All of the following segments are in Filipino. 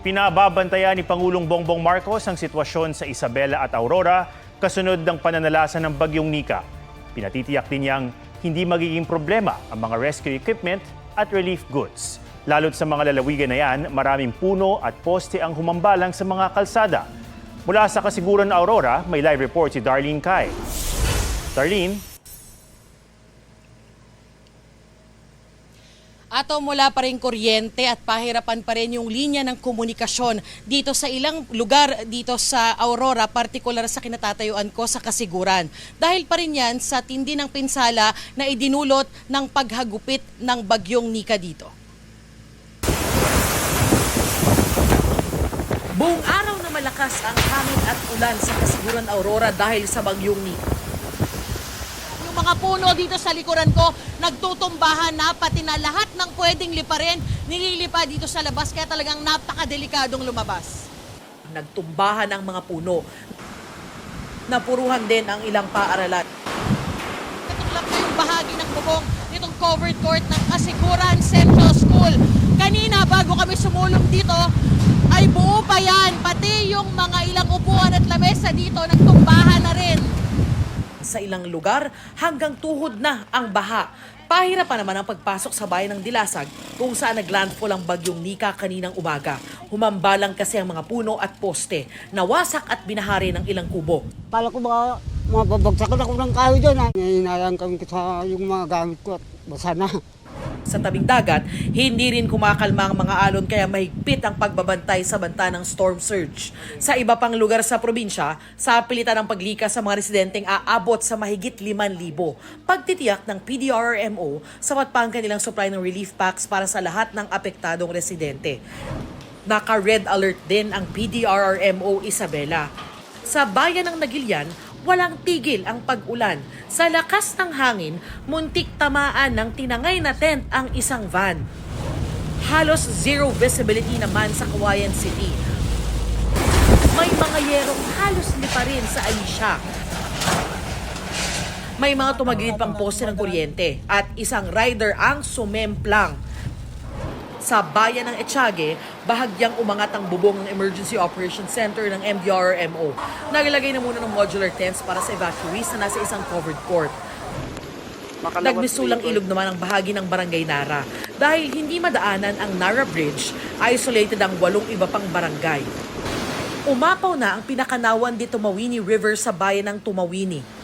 Pinababantayan ni Pangulong Bongbong Marcos ang sitwasyon sa Isabela at Aurora kasunod ng pananalasa ng Bagyong Nika. Pinatitiyak din niyang hindi magiging problema ang mga rescue equipment at relief goods. Lalo't sa mga lalawigan na yan, maraming puno at poste ang humambalang sa mga kalsada. Mula sa Kasiguran Aurora, may live report si Darlene Kai. Darlene? Ato mula pa rin kuryente at pahirapan pa rin yung linya ng komunikasyon dito sa ilang lugar dito sa Aurora, partikular sa kinatatayuan ko sa Kasiguran. Dahil pa rin yan sa tindi ng pinsala na idinulot ng paghagupit ng Bagyong Nika dito. Buong araw na malakas ang hangin at ulan sa Kasiguran Aurora dahil sa Bagyong Nika. Yung mga puno dito sa likuran ko, nagtutumbahan na, pati na lahat ng pwedeng liparin, nililipa dito sa labas, kaya talagang napakadelikadong lumabas. Nagtumbahan ang mga puno. Napuruhan din ang ilang paaralan. Natuklap na yung bahagi ng bubong nitong covered court ng Kasiguran Central School. Kanina, bago kami sumulong dito, ay buo pa yan. Pati yung mga ilang upuan at lamesa dito, nagtumbahan na rin. Sa ilang lugar, hanggang tuhod na ang baha. Pahirapan naman ang pagpasok sa bayan ng Dilasag kung saan naglandfall ang Bagyong Nika kaninang umaga. Humambalang kasi ang mga puno at poste. Nawasak at binahari ng ilang kubo. Pala ko baka mababagsakan ako ng kahoy dyan. Hinahinayang kami sa yung mga gamit ko at basa na. Sa tabing dagat, hindi rin kumakalma ang mga alon kaya mahigpit ang pagbabantay sa banta ng storm surge. Sa iba pang lugar sa probinsya, sa pilitan ng paglikas sa mga residenteng aabot sa mahigit 5,000. Pagtitiyak ng PDRRMO, sapat pa ang kanilang supply ng relief packs para sa lahat ng apektadong residente. Naka-red alert din ang PDRRMO Isabela. Sa bayan ng Nagilian, walang tigil ang pag-ulan. Sa lakas ng hangin, muntik tamaan ng tinangay na tent ang isang van. Halos zero visibility naman sa Cauayan City. May mga yerong halos lipa rin sa Aisha. May mga tumagilid pang poste ng kuryente at isang rider ang sumemplang. Sa bayan ng Etiague, bahagyang umangat ang bubong ng Emergency Operations Center ng MDRRMO. Naglagay na muna ng modular tents para sa evacuees na nasa isang covered court. Nagmisulang ilog naman ang bahagi ng Barangay Nara. Dahil hindi madaanan ang Nara Bridge, isolated ang 8 iba pang barangay. Umapaw na ang pinakanawan di Tumawini River sa bayan ng Tumawini.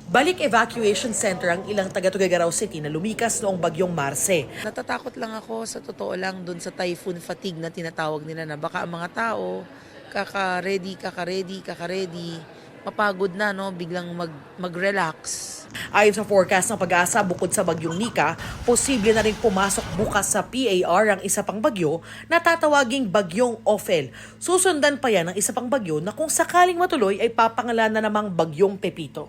Balik evacuation center ang ilang taga Tuguegarao City na lumikas noong Bagyong Marce. Natatakot lang ako sa totoo lang dun sa typhoon fatigue na tinatawag nila na baka ang mga tao kaka-ready, mapagod na, no, biglang mag-relax. Ayon sa forecast ng Pag-asa, bukod sa Bagyong Nika, posible na rin pumasok bukas sa PAR ang isa pang bagyo na tatawaging Bagyong Ophel. Susundan pa yan ng isa pang bagyo na kung sakaling matuloy ay papangalan na namang Bagyong Pepito.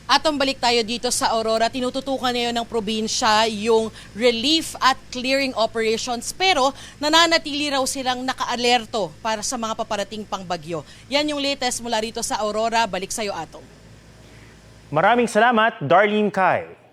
Atong balik tayo dito sa Aurora. Tinututukan ngayon ng probinsya yung relief at clearing operations, pero nananatili raw silang naka-alerto para sa mga paparating pang bagyo. Yan yung latest mula rito sa Aurora. Balik sa'yo, Atong. Maraming salamat, Darlene Kai.